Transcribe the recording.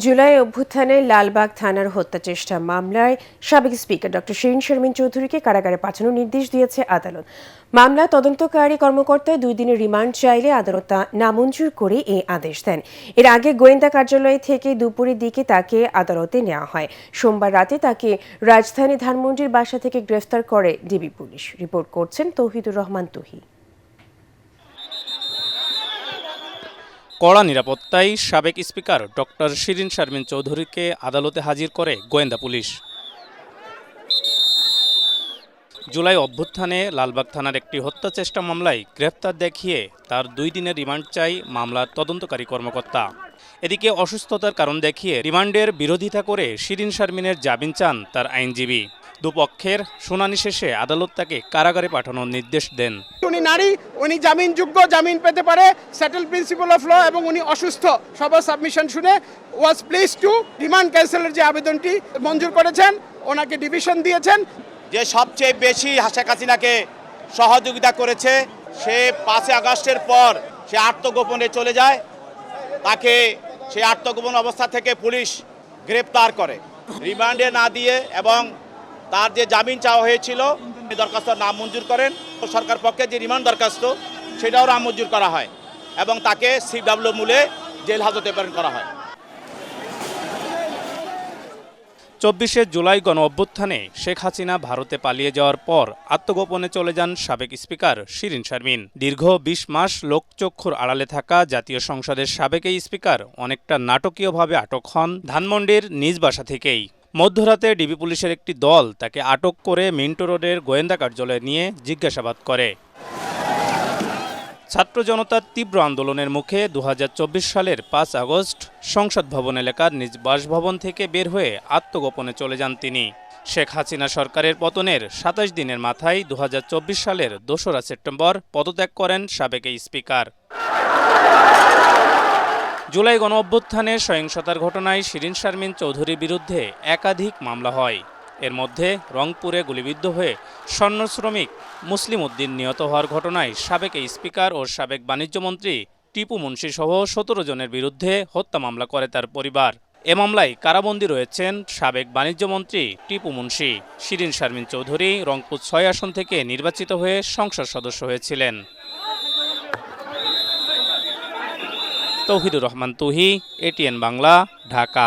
জুলাই অভ্যুত্থানে লালবাগ থানার হত্যাচেষ্টা মামলায় সাবেক স্পিকার ডক্টর শিরিন শারমিন চৌধুরীকে কারাগারে পাঠানোর নির্দেশ দিয়েছে আদালত। মামলা তদন্তকারী কর্মকর্তা 2 দিনের রিমান্ড চাইলে আদালত তা নামঞ্জুর করে এই আদেশ দেন। এর আগে গোয়েন্দা কার্যালয় থেকে দুপুরের দিকে তাকে আদালতে নেওয়া হয়। সোমবার রাতে তাকে রাজধানী ধানমন্ডির বাসা থেকে গ্রেফতার করে ডিবি পুলিশ। রিপোর্ট করছেন তৌহিদুর রহমান তুহি। কড়া নিরাপত্তায় সাবেক স্পিকার ডক্টর শিরিন শারমিন চৌধুরীকে আদালতে হাজির করে গোয়েন্দা পুলিশ। জুলাই অভ্যুত্থানে লালবাগ থানার একটি হত্যা চেষ্টা মামলায় গ্রেফতার দেখিয়ে তার 2 দিনের রিমান্ড চাই মামলার তদন্তকারী কর্মকর্তা। এদিকে অসুস্থতার কারণ দেখিয়ে রিমান্ডের বিরোধিতা করে শিরিন শারমিনের জামিন চান তার আইনজীবী। দুপক্ষের শুনানি শেষে আদালত তাকে কারাগারে পাঠানোর নির্দেশ দেন। উনি নারী, উনি জামিনযোগ্য, জামিন পেতে পারে, সেটেল প্রিন্সিপাল অফ ল, এবং উনি অসুস্থ। সবার সাবমিশন শুনে ওয়াজ প্লিজ টু রিমান্ড ক্যান্সেলের যে আবেদনটি মঞ্জুর করেছেন, ওনাকে ডিভিশন দিয়েছেন। যে সবচেয়ে বেশি শেখ হাসিনাকে সহযোগিতা করেছে, সে 5 আগস্টের পর সে আত্মগোপনে চলে যায়। তাকে সেই আত্মগোপন অবস্থা থেকে পুলিশ গ্রেপ্তার করে, রিমান্ডে না দিয়ে, এবং তার যে জামিন চাওয়া হয়েছিল দরখাস্ত নামঞ্জুর করেন। সরকার পক্ষে যে রিমান্ড দরখাস্ত সেটাও নামঞ্জুর করা হয় এবং তাকে সিডব্লিউ মূলে জেল হাজতে প্রেরণ করা হয়। 24শে জুলাই গণ অভ্যুত্থানে শেখ হাসিনা ভারতে পালিয়ে যাওয়ার পর আত্মগোপনে চলে যান সাবেক স্পিকার শিরিন শারমিন। দীর্ঘ 20 মাস লোকচক্ষুর আড়ালে থাকা জাতীয় সংসদের সাবেক এই স্পিকার অনেকটা নাটকীয়ভাবে আটক হন ধানমন্ডির নিজ বাসা থেকেই। মধ্যরাতে ডিবি পুলিশের একটি দল তাকে আটক করে মিন্টো রোডের গোয়েন্দা কার্যালয়ে নিয়ে জিজ্ঞাসাবাদ করে। ছাত্র জনতার তীব্র আন্দোলনের মুখে 2024 সালের 5 আগস্ট সংসদ ভবন এলাকার নিজ বাসভবন থেকে বের হয়ে আত্মগোপনে চলে যান তিনি। শেখ হাসিনা সরকারের পতনের 27 দিনের মাথায় 2024 সালের 2রা সেপ্টেম্বর পদত্যাগ করেন সাবেক এই স্পিকার। জুলাই গণ অভ্যুত্থানে সহিংসতার ঘটনায় শিরিন শারমিন চৌধুরীর বিরুদ্ধে একাধিক মামলা হয়। এর মধ্যে রংপুরে গুলিবিদ্ধ হয়ে স্বর্ণ শ্রমিক মুসলিম উদ্দিন নিহত হওয়ার ঘটনায় সাবেক এই স্পিকার ও সাবেক বাণিজ্যমন্ত্রী টিপু মুন্সি সহ 17 জনের বিরুদ্ধে হত্যা মামলা করে তার পরিবার। এ মামলায় কারাবন্দী রয়েছেন সাবেক বাণিজ্যমন্ত্রী টিপু মুন্সি। শিরিন শারমিন চৌধুরী রংপুর 6 আসন থেকে নির্বাচিত হয়ে সংসদ সদস্য হয়েছিলেন। তৌহিদুর রহমান তুহি, এটিএন বাংলা, ঢাকা।